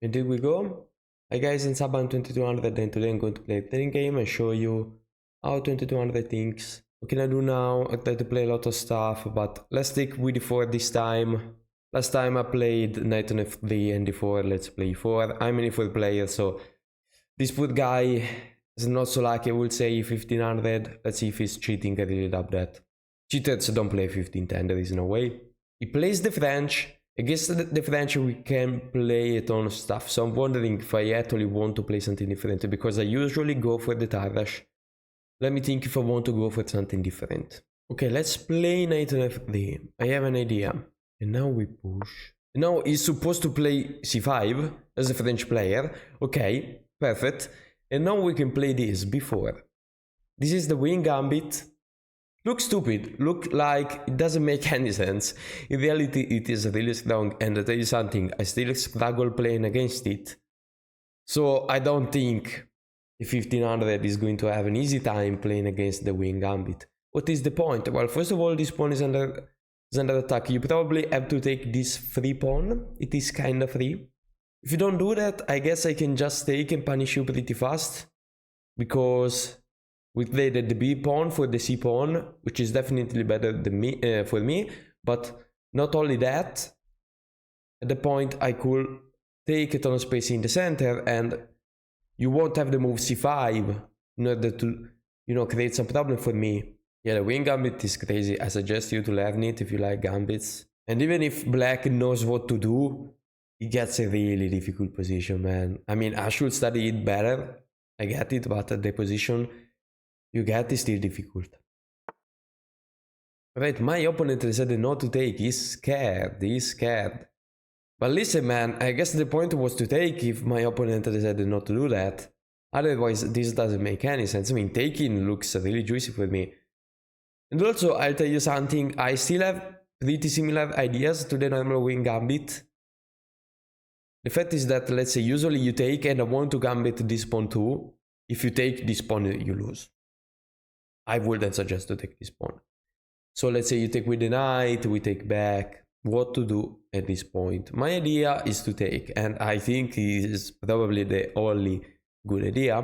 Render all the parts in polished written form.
And here we go. Hi guys, in Saban 2200, and today I'm going to play a playing game and show you how 2200 thinks. What can I do now? I try to play a lot of stuff, but let's take with d4 this time. Last time I played knight on f3 and d4, let's play e4. I'm an e4 player, so this poor guy is not so lucky. I would say 1500. Let's see if he's cheating. I really love that. Cheaters don't play 1510, there is no way. He plays the French. Against the French we can play a ton of stuff, so I'm wondering if I actually want to play something different, because I usually go for the Tarrasch. Let me think if I want to go for something different. Okay, let's play knight on f3. I have an idea. And now we push. Now he's supposed to play c5 as a French player. Okay, perfect. And now we can play this before. This is the wing gambit. Looks stupid, look like it doesn't make any sense. In reality it is really strong, and I'll tell you something, I still struggle playing against it. So I don't think the 1500 is going to have an easy time playing against the wing gambit. What is the point? Well, first of all, this pawn is under attack. You probably have to take this free pawn. It is kinda free. If you don't do that, I guess I can just take and punish you pretty fast, because we played the b pawn for the c pawn, which is definitely better than for me. But not only that, at the point I could take a ton of space in the center, and you won't have the move c5 in order to, create some problem for me. Yeah, the wing gambit is crazy. I suggest you to learn it if you like gambits. And even if black knows what to do, it gets a really difficult position, man. I mean, I should study it better. I get it, but the position you get is still difficult. Right, my opponent decided not to take. He's scared. But listen, man, I guess the point was to take if my opponent decided not to do that. Otherwise, this doesn't make any sense. I mean, taking looks really juicy for me. And also, I'll tell you something, I still have pretty similar ideas to the normal wing gambit. The fact is that, let's say, usually you take and I want to gambit this pawn too. If you take this pawn, you lose. I wouldn't suggest to take this pawn. So let's say you take with the knight, we take back. What to do at this point? My idea is to take, and I think it is probably the only good idea.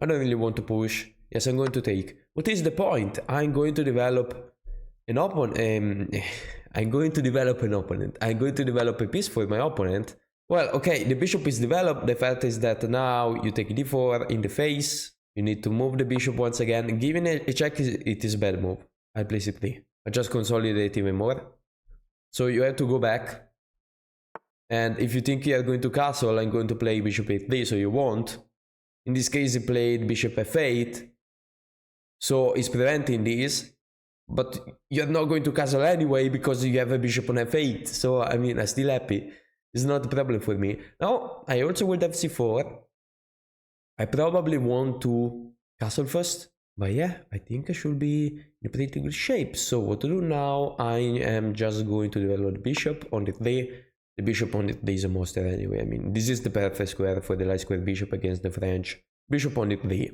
I don't really want to push. Yes, I'm going to take. What is the point? I'm going to develop an opponent. I'm going to develop a piece for my opponent. Well, okay, the bishop is developed. The fact is that now you take d4 in the face. You need to move the bishop once again. Giving a check, it is a bad move. I play c3. I just consolidate even more. So you have to go back. And if you think you are going to castle, I'm going to play bishop a3, so you won't. In this case, he played bishop f8. So it's preventing this. But you're not going to castle anyway because you have a bishop on f8. So, I mean, I'm still happy. It's not a problem for me. Now, I also would have c4. I probably want to castle first, but yeah, I think I should be in a pretty good shape. So what to do now? I am just going to develop the bishop on the 3. The bishop on the 3 is a monster anyway. I mean, this is the perfect square for the light square bishop against the French. Bishop on the 3.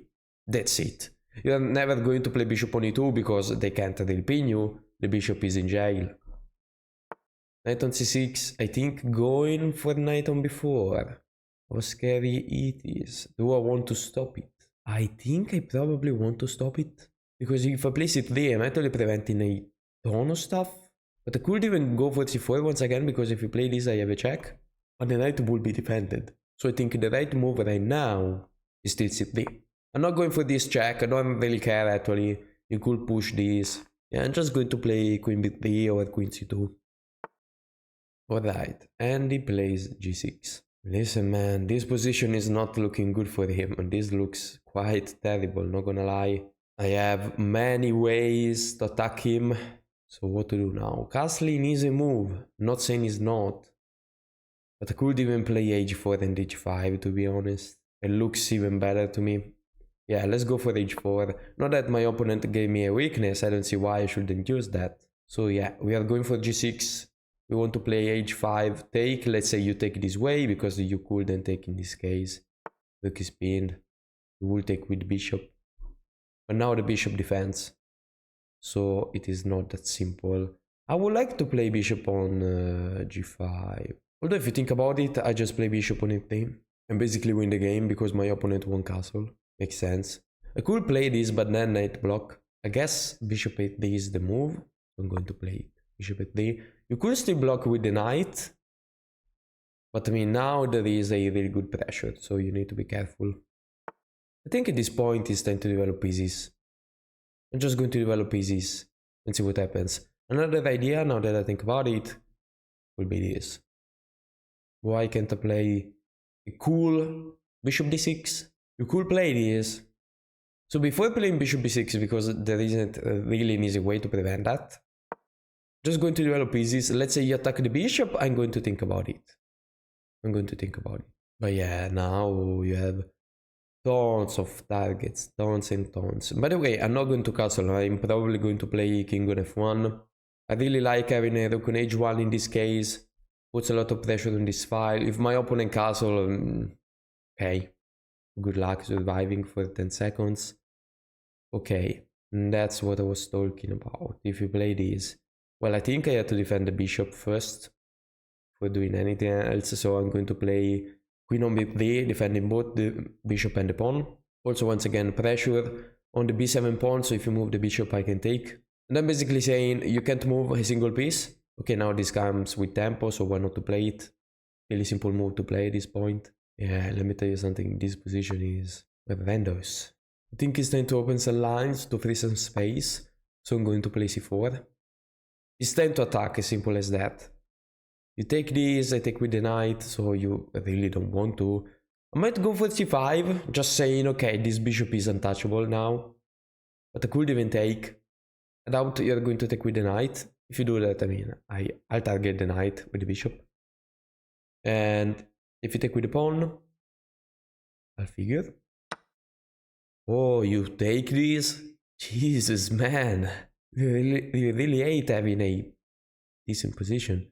That's it. You're never going to play bishop on e2 because they can't really pin you. The bishop is in jail. Knight on c6. I think going for knight on b4. How scary it is. Do I want to stop it? I think I probably want to stop it. Because if I play c3, I'm actually preventing a ton of stuff. But I could even go for c4 once again, because if you play this, I have a check. But the knight will be defended. So I think the right move right now is still c3. I'm not going for this check. I don't really care actually. You could push this. Yeah, I'm just going to play queen b3 or queen c2. Alright, and he plays g6. Listen, man, this position is not looking good for him, and this looks quite terrible, not gonna lie. I have many ways to attack him, so what to do now? Castling is a move, I'm not saying it's not. But I could even play h4 and h5, to be honest. It looks even better to me. Yeah, let's go for h4. Not that my opponent gave me a weakness, I don't see why I shouldn't use that. So yeah, we are going for g6. We want to play h5, take. Let's say you take this way, because you couldn't take in this case. Rook is pinned. You will take with bishop. But now the bishop defends. So it is not that simple. I would like to play bishop on g5. Although if you think about it, I just play bishop on e3 and basically win the game because my opponent won castle. Makes sense. I could play this, but then knight block. I guess bishop 8d is the move. I'm going to play bishop 8d. You could still block with the knight. But I mean, now there is a really good pressure, so you need to be careful. I think at this point it's time to develop pieces. I'm just going to develop pieces and see what happens. Another idea, now that I think about it, will be this. Why can't I play a cool bishop d6? You could play this. So before playing bishop b6, because there isn't really an easy way to prevent that, just going to develop pieces. Let's say you attack the bishop, I'm going to think about it. But yeah, now you have tons of targets, tons and tons. By the way, I'm not going to castle, I'm probably going to play king on f1. I really like having a rook on h1 in this case. Puts a lot of pressure on this file. If my opponent castle, okay. Good luck surviving for 10 seconds. Okay, and that's what I was talking about. If you play this, well, I think I had to defend the bishop first for doing anything else. So I'm going to play queen on b3, defending both the bishop and the pawn. Also, once again, pressure on the b7 pawn. So if you move the bishop, I can take. And I'm basically saying you can't move a single piece. Okay, now this comes with tempo, so why not to play it? Really simple move to play at this point. Yeah, let me tell you something, this position is horrendous. I think it's time to open some lines to free some space, so I'm going to play c4. It's time to attack, as simple as that. You take this, I take with the knight, so you really don't want to. I might go for c5, just saying, okay, this bishop is untouchable now. But I could even take. I doubt you're going to take with the knight. If you do that, I mean, I'll target the knight with the bishop. And if you take with the pawn, I'll figure. Oh, you take this? Jesus, man. You really hate having a decent position.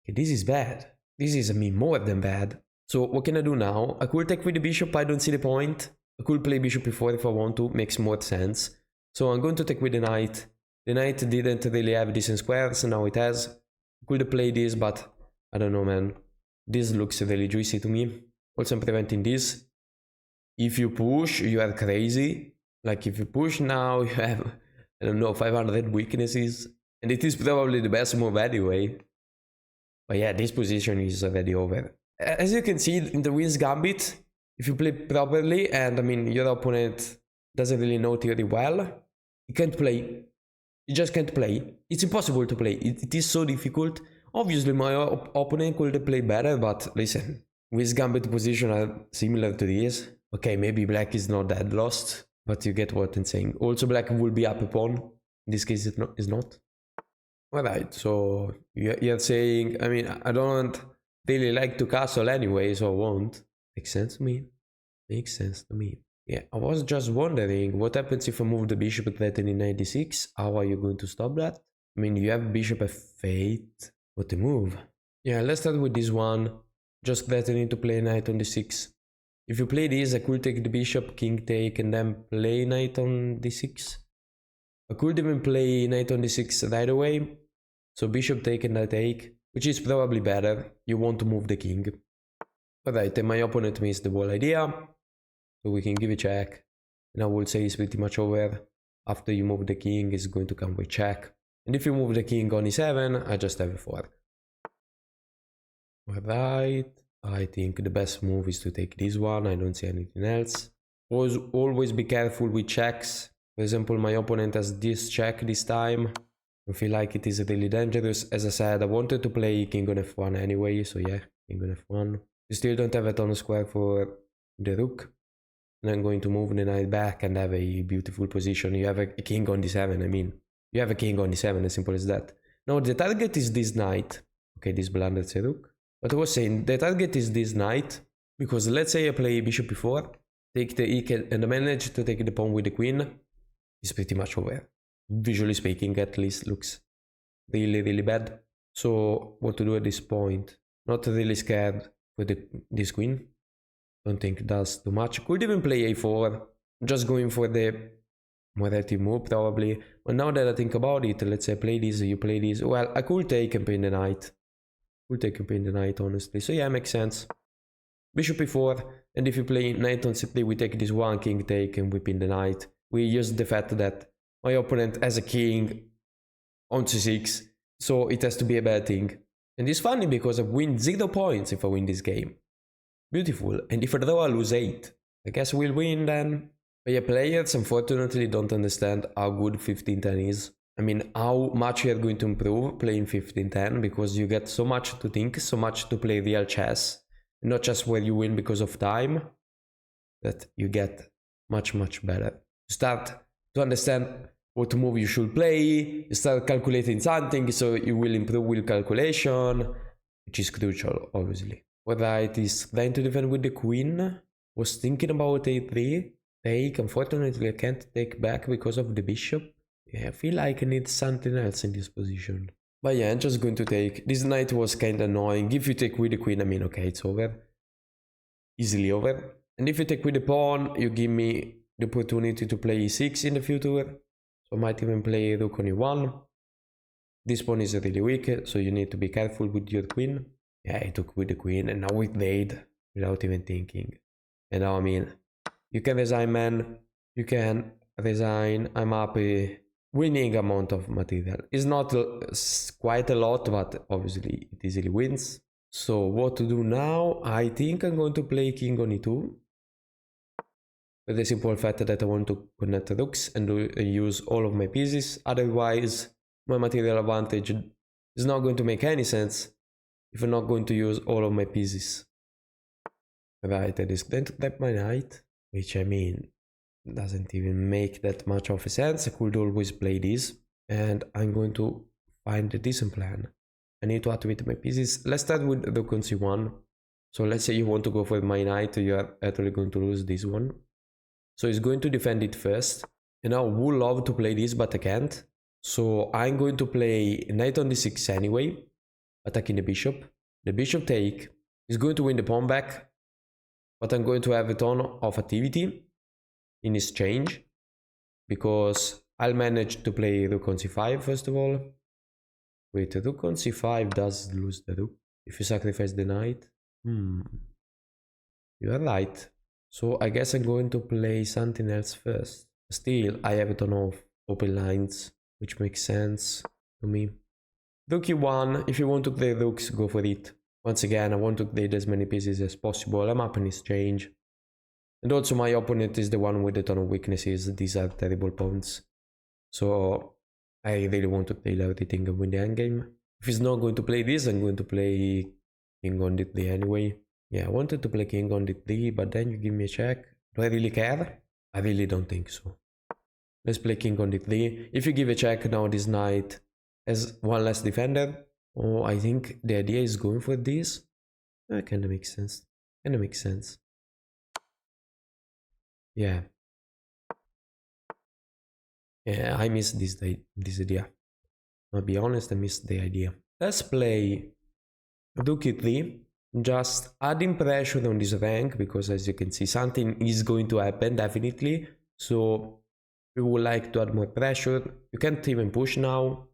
Okay, this is bad. This is, I mean, more than bad. So what can I do now? I could take with the bishop, I don't see the point. I could play bishop e4 if I want to, makes more sense. So I'm going to take with the knight. The knight didn't really have decent squares, now it has. Could play this, but I don't know, man. This looks really juicy to me. Also, I'm preventing this. If you push, you are crazy. Like, if you push now, you have, I don't know, 500 weaknesses. And it is probably the best move anyway. But yeah, this position is already over. As you can see in the Queen's Gambit, if you play properly, and I mean, your opponent doesn't really know theory well, you can't play. You just can't play. It's impossible to play. It is so difficult. Obviously, my opponent could play better, but listen, Queen's Gambit position are similar to this. Okay, maybe black is not that lost, but you get what I'm saying. Also, black will be up a pawn. In this case, it is not. Alright, so you're saying, I mean, I don't really like to castle anyway, so I won't. Makes sense to me. Makes sense to me. Yeah, I was just wondering, what happens if I move the bishop threatening knight d6? How are you going to stop that? I mean, you have bishop f8. What a move. Yeah, let's start with this one. Just threatening to play knight on d6. If you play this, I could take the bishop, king take, and then play knight on d6. I could even play knight on d6 right away. So bishop take and knight take, which is probably better. You want to move the king. Alright, and my opponent missed the whole idea. So we can give a check. And I will say it's pretty much over. After you move the king, it's going to come with check. And if you move the king on e7, I just have a fork. Alright, I think the best move is to take this one. I don't see anything else. Always be careful with checks. For example, my opponent has this check this time. I feel like it is really dangerous. As I said, I wanted to play king on f1 anyway, so yeah, king on f1. You still don't have a ton of square for the rook. And I'm going to move the knight back and have a beautiful position. You have a king on d7, I mean. You have a king on d7, as simple as that. Now, the target is this knight. Okay, this blunders a rook. But I was saying, the target is this knight. Because let's say I play bishop e4, take the e, and I manage to take the pawn with the queen. It's pretty much over. Visually speaking, at least, looks really, really bad. So, what to do at this point? Not really scared for this queen. Don't think it does too much. Could even play a4. Just going for the more active move, probably. But now that I think about it, let's say I play this, you play this. Well, I could take and pin the knight. We'll take up in the knight, honestly. So yeah, makes sense. Bishop e4, and if you play knight on c3, we take this one, king take, and we pin the knight. We use the fact that my opponent has a king on c6, so it has to be a bad thing. And it's funny because I win 0 points if I win this game. Beautiful. And if I draw, I lose 8. I guess we'll win then. But yeah, players unfortunately don't understand how good 15-10 is. I mean, how much you are going to improve playing 15-10, because you get so much to think, so much to play real chess, not just where you win because of time, that you get much, much better. You start to understand what move you should play, you start calculating something, so you will improve with calculation, which is crucial, obviously. Alright, is trying to defend with the queen. Was thinking about a3 take. Unfortunately, I can't take back because of the bishop. Yeah, I feel like I need something else in this position. But yeah, I'm just going to take. This knight was kind of annoying. If you take with the queen, I mean, okay, it's over. Easily over. And if you take with the pawn, you give me the opportunity to play e6 in the future. So I might even play rook on e1. This pawn is really weak, so you need to be careful with your queen. Yeah, I took with the queen, and now we played without even thinking. And now, I mean, you can resign, man. You can resign. I'm happy. Winning amount of material. It's not quite a lot, but obviously it easily wins. So what to do now? I think I'm going to play king on e2. For the simple fact that I want to connect the rooks and use all of my pieces. Otherwise, my material advantage is not going to make any sense if I'm not going to use all of my pieces. Right, I just going to tap my knight, which I mean doesn't even make that much of a sense. I could always play this, and I'm going to find a decent plan. I need to activate my pieces. Let's start with rook on c1. So let's say you want to go for my knight, you are actually going to lose this one. So he's going to defend it first. And I would love to play this, but I can't. So I'm going to play knight on d6 anyway, attacking the bishop. The bishop take is going to win the pawn back, but I'm going to have a ton of activity in exchange, because I'll manage to play rook on c5 first of all. Wait, rook on c5 does lose the rook if you sacrifice the knight. You are right. So I guess I'm going to play something else first. Still, I have a ton of open lines, which makes sense to me. Rook e1, if you want to play rooks, go for it. Once again, I want to play as many pieces as possible. I'm up in exchange. And also my opponent is the one with a ton of weaknesses. These are terrible pawns. So I really want to play everything and win the endgame. If he's not going to play this, I'm going to play king on d3 anyway. Yeah, I wanted to play king on d3, but then you give me a check. Do I really care? I really don't think so. Let's play king on d3. If you give a check, now this knight has one less defender. Oh, I think the idea is going for this. That kind of makes sense. Kind of makes sense. Yeah. Yeah, I missed this idea. I'll be honest, I missed the idea. Let's play rook e3. Just adding pressure on this rank, because as you can see, something is going to happen definitely. So we would like to add more pressure. You can't even push now.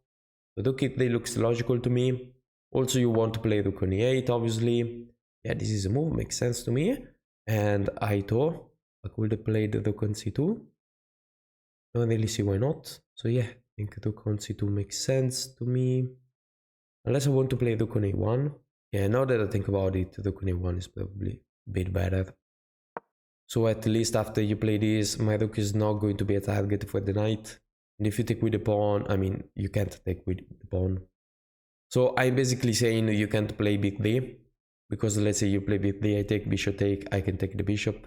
Rook e3 looks logical to me. Also, you want to play rook on e8, obviously. Yeah, this is a move, makes sense to me. And I thought I could have played rook on c2. Don't really see why not. So yeah, I think rook on c2 makes sense to me. Unless I want to play rook on a1. Yeah, now that I think about it, rook on a1 is probably a bit better. So at least after you play this, my rook is not going to be a target for the knight. And if you take with the pawn, I mean, you can't take with the pawn. So I'm basically saying you can't play b3. Because let's say you play b3, I take bishop take, I can take the bishop.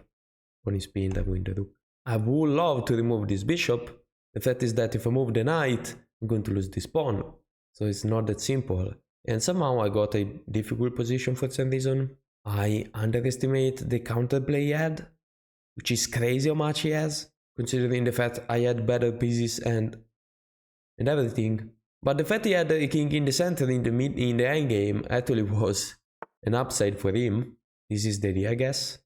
Pawn is pinned, I win the rook. I would love to remove this bishop. The fact is that if I move the knight, I'm going to lose this pawn. So it's not that simple. And somehow I got a difficult position for some reason. I underestimate the counterplay he had, which is crazy how much he has, considering the fact I had better pieces and everything. But the fact he had a king in the center in the endgame actually was an upside for him. This is the idea, I guess.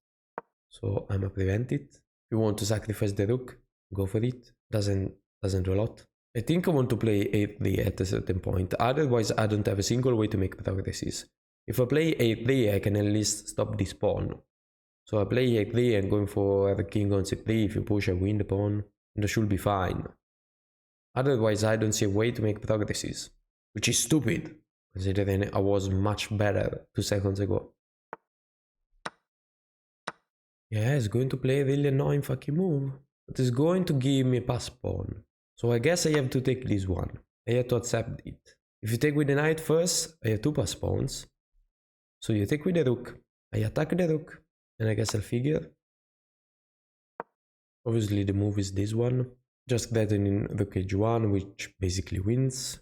So I'm gonna prevent it. If you want to sacrifice the rook, go for it. Doesn't do a lot. I think I want to play a3 at a certain point. Otherwise, I don't have a single way to make progresses. If I play a3, I can at least stop this pawn. So I play a3 and going for the king on c3. If you push, I win the pawn, and that should be fine. Otherwise, I don't see a way to make progresses, which is stupid, considering I was much better 2 seconds ago. Yeah, it's going to play a really annoying fucking move. But it's going to give me a pass pawn. So I guess I have to take this one. I have to accept it. If you take with the knight first, I have 2 pass pawns. So you take with the rook. I attack the rook. And I guess I'll figure. Obviously the move is this one. Just threatening rook h1, which basically wins.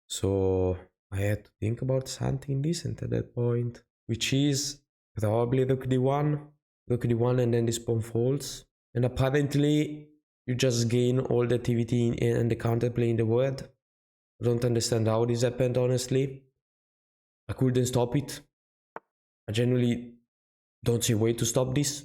So I had to think about something decent at that point. Which is probably rook d1. Rook d1 and then this pawn falls. And apparently you just gain all the activity and the counterplay in the world. I don't understand how this happened, honestly. I couldn't stop it. I genuinely don't see a way to stop this.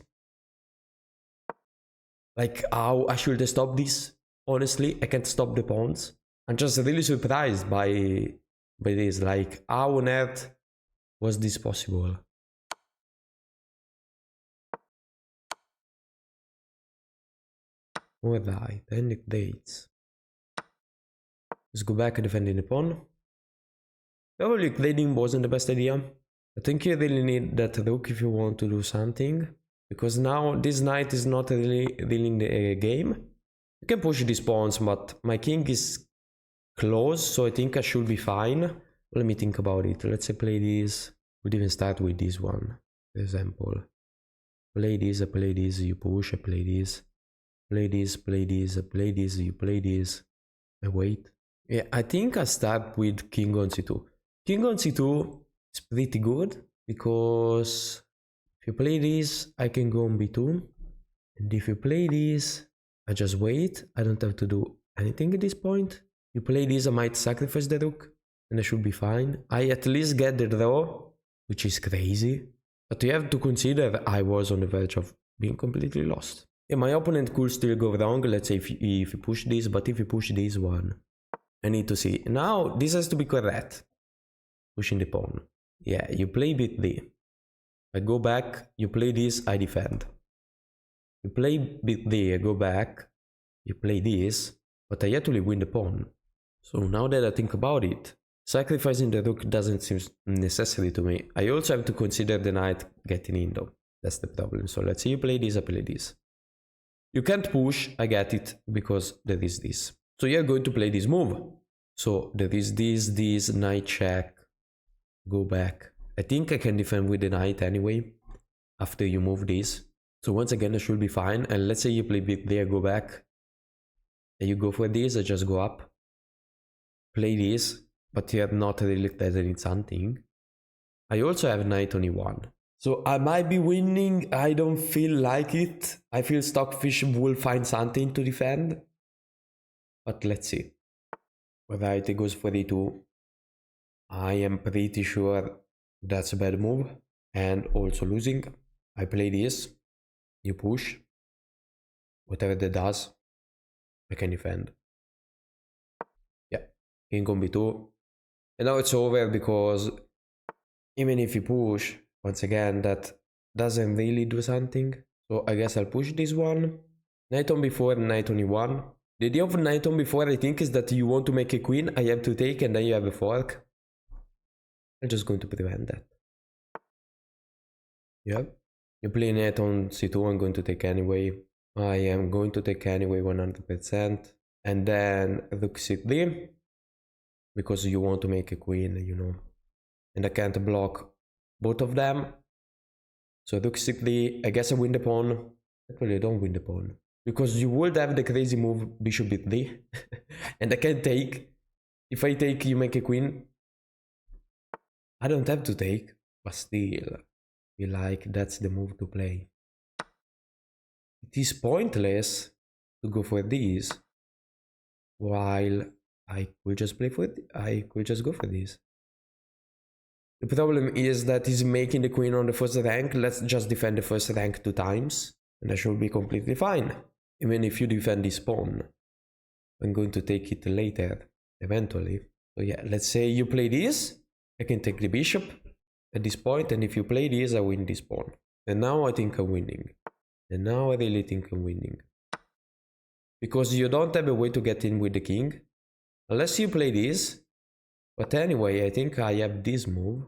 Like, how I should stop this? Honestly, I can't stop the pawns. I'm just really surprised by this. Like, how on earth was this possible? Alright, end dates. Let's go back defending the pawn. Probably trading wasn't the best idea. I think you really need that rook if you want to do something. Because now this knight is not really in the game. You can push these pawns, but my king is close, so I think I should be fine. Let me think about it. Let's say play this. We'd even start with this one, for example. Play this, I play this, you push, I play this. Play this, play this, I play this, you play this. I wait. Yeah, I think I start with king on c2. King on c2 is pretty good, because if you play this, I can go on b2. And if you play this, I just wait. I don't have to do anything at this point. You play this, I might sacrifice the rook, and I should be fine. I at least get the draw, which is crazy. But you have to consider I was on the verge of being completely lost. Yeah, my opponent could still go wrong, let's say if you push this, but if you push this one, I need to see. Now, this has to be correct. Pushing the pawn. Yeah, you play bit D. I go back, you play this, I defend. You play bit D, I go back, you play this, but I actually win the pawn. So now that I think about it, sacrificing the rook doesn't seem necessary to me. I also have to consider the knight getting in though. That's the problem. So let's say you play this, I play this. You can't push, I get it, because there is this. So you're going to play this move. So there is this, knight check, go back. I think I can defend with the knight anyway, after you move this. So once again, I should be fine. And let's say you play bit there, go back. And you go for this, I just go up. Play this, but you have not really threatened something. I also have knight on e1. So I might be winning, I don't feel like it. I feel Stockfish will find something to defend. But let's see. Alright, it goes for e2. I am pretty sure that's a bad move. And also losing. I play this. You push. Whatever that does, I can defend. Yeah, king on b2. And now it's over because even if you push, once again, that doesn't really do something. So I guess I'll push this one. Knight on b4, knight on e1. The idea of knight on b4, I think, is that you want to make a queen. I have to take and then you have a fork. I'm just going to prevent that. Yeah. You play knight on c2, I'm going to take anyway. I am going to take anyway 100%. And then rook c3. Because you want to make a queen, you know. And I can't block both of them. So rook c3, I guess I win the pawn. Actually, I don't win the pawn. Because you would have the crazy move bishop b3. And I can't take. If I take, you make a queen. I don't have to take. But still, I feel like that's the move to play. It is pointless to go for this. While I could just play for it. I could just go for this. The problem is that he's making the queen on the first rank. Let's just defend the first rank 2 times. And I should be completely fine. Even if you defend this pawn. I'm going to take it later. Eventually. So yeah, let's say you play this. I can take the bishop. at this point, and if you play this, I win this pawn. And now I think I'm winning. And now I really think I'm winning. Because you don't have a way to get in with the king. Unless you play this. But anyway, I think I have this move.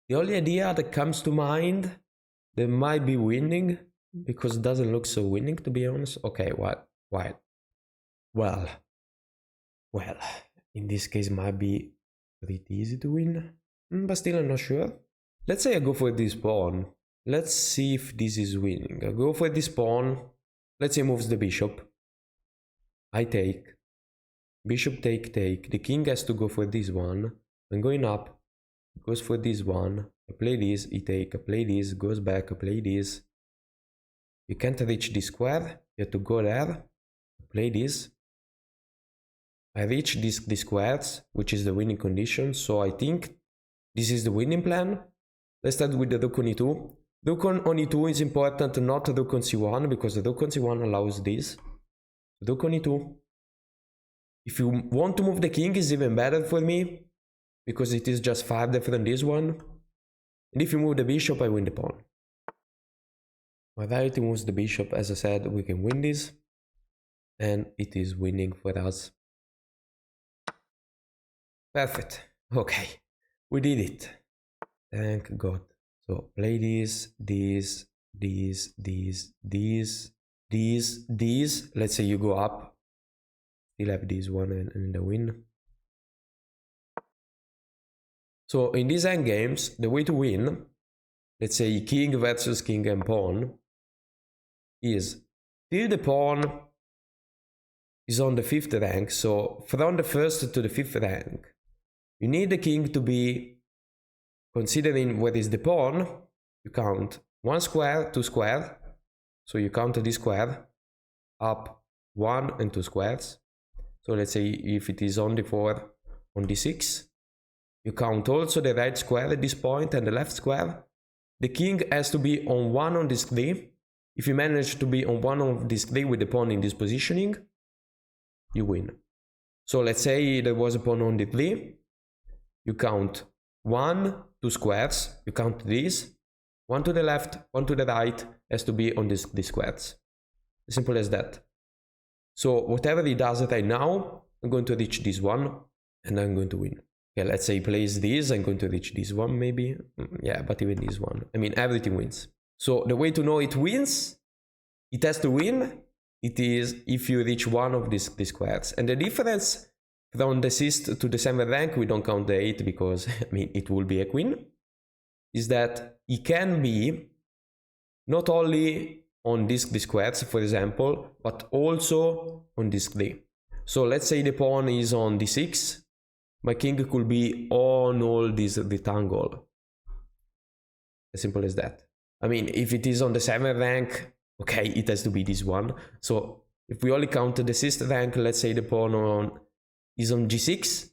The only idea that comes to mind that might be winning, because it doesn't look so winning, to be honest. Okay, what? Why? Well, in this case might be pretty easy to win, but still I'm not sure. Let's say I go for this pawn. Let's see if this is winning. I go for this pawn. Let's say he moves the bishop. I take. Bishop take. The king has to go for this one. I'm going up. Goes for this one. I play this. He take. I play this. Goes back. I play this. You can't reach this square. You have to go there. I play this. I reach these squares, which is the winning condition. So I think this is the winning plan. Let's start with the rook on e2. Rook on e2 is important, not rook on c1, because the rook on c1 allows this. Rook on e2. If you want to move the king, is even better for me, because it is just farther from this one. And if you move the bishop, I win the pawn. While moves the bishop, as I said, we can win this. And it is winning for us. Perfect. Okay. We did it. Thank God. So play this. Let's say you go up. Still have this one and the win. So in these end games, the way to win, let's say king versus king and pawn, is till the pawn is on the 5th rank. So from the 1st to the 5th rank, you need the king to be, considering where is the pawn, you count 1 square, 2 square. So you count this square, up 1 and 2 squares. So let's say if it is on the 4, on the 6, you count also the right square at this point and the left square. The king has to be on 1 on this 3. If you manage to be on 1 of this 3 with the pawn in this positioning, you win. So let's say there was a pawn on the 3. You count 1, 2 squares. You count these. 1 to the left, 1 to the right has to be on these squares. As simple as that. So whatever he does right now, I'm going to reach this one and I'm going to win. Okay, let's say he plays this, I'm going to reach this one maybe. Yeah, but even this one. I mean, everything wins. So the way to know it wins, it has to win, it is if you reach one of these squares. And the difference from the 6th to the 7th rank, we don't count the 8 because, I mean, it will be a queen, is that it can be not only on these squares, for example, but also on this 3. So let's say the pawn is on d6, my king could be on all this rectangle. As simple as that. I mean, if it is on the 7th rank, okay, it has to be this one. So if we only count the 6th rank, let's say the pawn is on g6,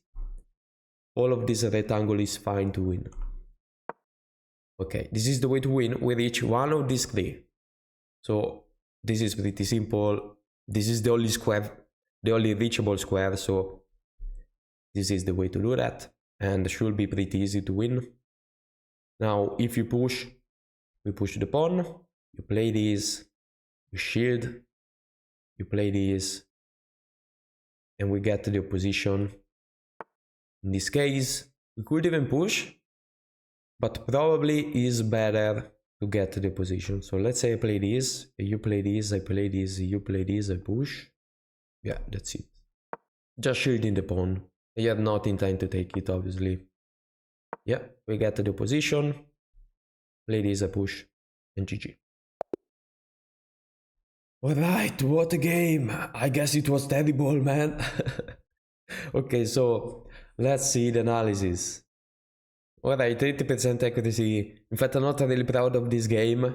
all of this rectangle is fine to win. Okay, this is the way to win. We reach one of these 3. So this is pretty simple. This is the only square, the only reachable square. So this is the way to do that. And it should be pretty easy to win. Now, if you push, we push the pawn. You play this, you shield, you play this, and we get to the opposition. In this case, we could even push, but probably is better to get to the position. So let's say I play this, you play this, I play this, you play this, I push. Yeah, that's it. Just shielding the pawn. You have nothing time to take it, obviously. Yeah, we get to the position. Play this, I push, and GG. Alright, what a game. I guess it was terrible, man. Okay, so let's see the analysis. Alright, 80% accuracy. In fact, I'm not really proud of this game.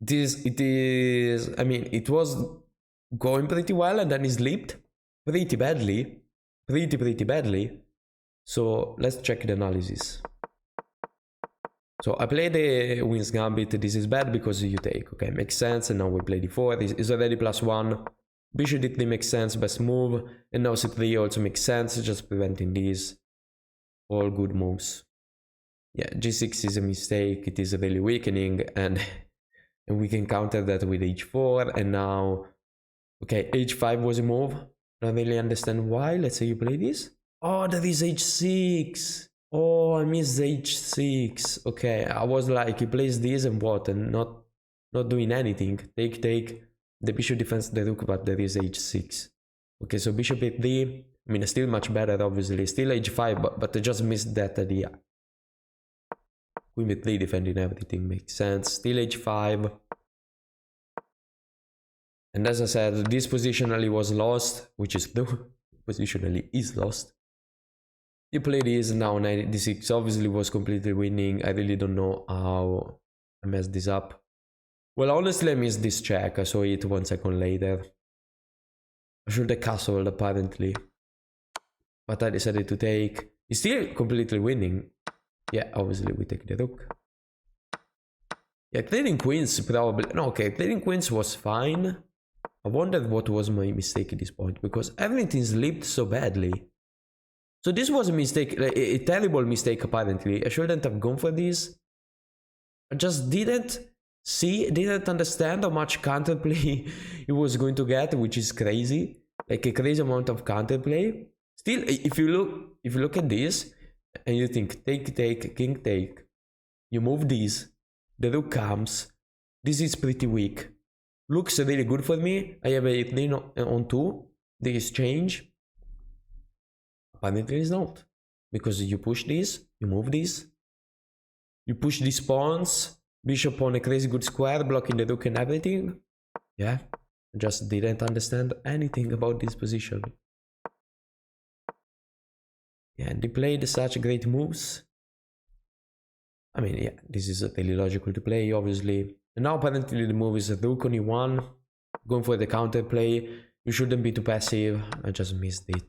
It is, I mean, it was going pretty well and then it slipped pretty badly. Pretty badly. So let's check the analysis. So I play the Queen's Gambit. This is bad because you take. Okay, makes sense. And now we play d4. This is already +1. Bishop d3 makes sense, best move. And now c3 also makes sense, just preventing these. All good moves. Yeah, g6 is a mistake. It is really weakening, and we can counter that with h4. And now, okay, h5 was a move. Don't really understand why. Let's say you play this. Oh, that is h6. Oh, I missed h6. Okay, I was like, he plays this and what, and not doing anything. Take. The bishop defends the rook, but there is h6. Okay, so bishop e3. I mean, still much better, obviously. Still h5, but I just missed that idea. Queen b3 defending everything makes sense. Still h5. And as I said, this positionally was lost, which is true. Positionally is lost. You play this, now knight d6 obviously was completely winning. I really don't know how I messed this up. Well, honestly, I missed this check. I saw it 1 second later. I should have castled, apparently. But I decided to take. He's still completely winning. Yeah, obviously we take the rook. Yeah, clearing queens probably. No, okay, clearing queens was fine. I wondered what was my mistake at this point, because everything slipped so badly. So this was a mistake, a terrible mistake apparently. I shouldn't have gone for this. I just didn't understand how much counterplay it was going to get, which is crazy. Like a crazy amount of counterplay. Still, if you look at this and you think take, king take, you move this, the rook comes. This is pretty weak. Looks really good for me. I have a 3 on 2. The exchange. Apparently it's not. Because you push this, you move this. You push these pawns. Bishop on a crazy good square, blocking the rook and everything. Yeah. I just didn't understand anything about this position. Yeah, and they played such great moves. I mean, yeah, this is really logical to play, obviously. And now apparently the move is rook on e1, going for the counterplay. You shouldn't be too passive. I just missed it.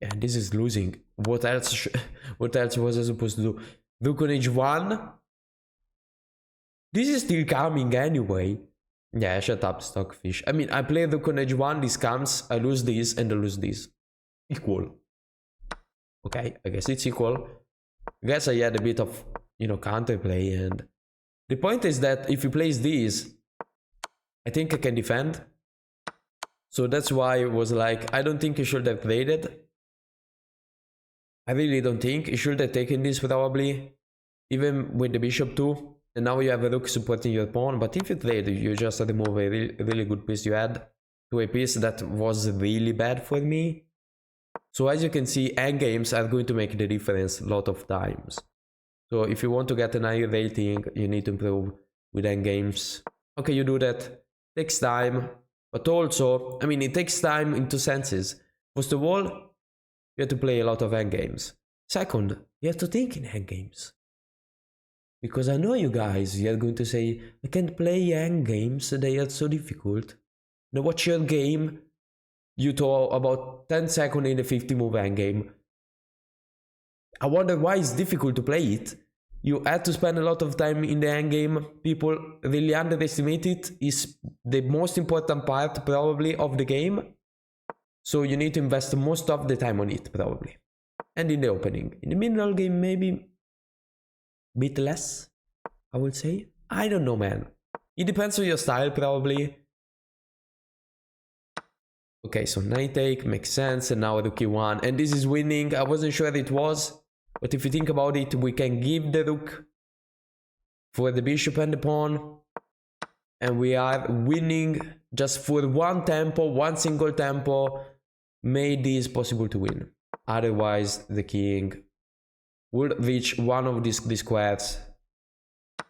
Yeah, this is losing. What else? What else was I supposed to do? Rook on h1. This is still coming anyway. Yeah, shut up, stockfish. I mean, I play rook on h1. This comes. I lose this and I lose this. Equal. Okay, I guess it's equal. I guess I had a bit of, counterplay, and the point is that if he plays this, I think I can defend. So that's why it was like, I don't think he should have played it. I really don't think. He should have taken this probably, even with the bishop too. And now you have a rook supporting your pawn. But if you played, you just remove a really good piece you had to a piece that was really bad for me. So as you can see, endgames are going to make the difference a lot of times. So if you want to get an higher rating, you need to improve with endgames. Okay, you do that. Takes time. But also, I mean, it takes time in two senses. First of all, you have to play a lot of endgames. Second, you have to think in endgames. Because I know you guys, you're going to say, I can't play endgames, they are so difficult. Now watch your game. You throw about 10 seconds in the 50 move endgame. I wonder why it's difficult to play it. You had to spend a lot of time in the endgame. People really underestimate it. It's the most important part probably of the game. So you need to invest most of the time on it probably. And in the opening. In the middle game maybe a bit less, I would say. I don't know, man. It depends on your style probably. Okay, so knight take makes sense, and now rook e1, and this is winning. I wasn't sure it was, but if you think about it, we can give the rook for the bishop and the pawn, and we are winning just for one tempo, one single tempo, made this possible to win. Otherwise, the king would reach one of these squares. I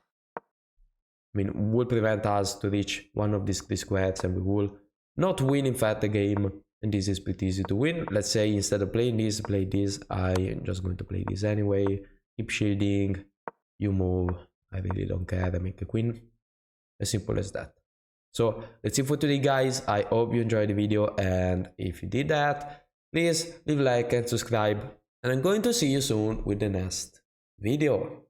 mean, would prevent us to reach one of these squares, and we will not win in fact the game, and this is pretty easy to win. Let's say instead of playing this, play this. I'm just going to play this anyway. Keep shielding, you move, I really don't care, I make a queen. As simple as that. So that's it for today guys. I hope you enjoyed the video, and if you did that, please leave a like and subscribe, and I'm going to see you soon with the next video.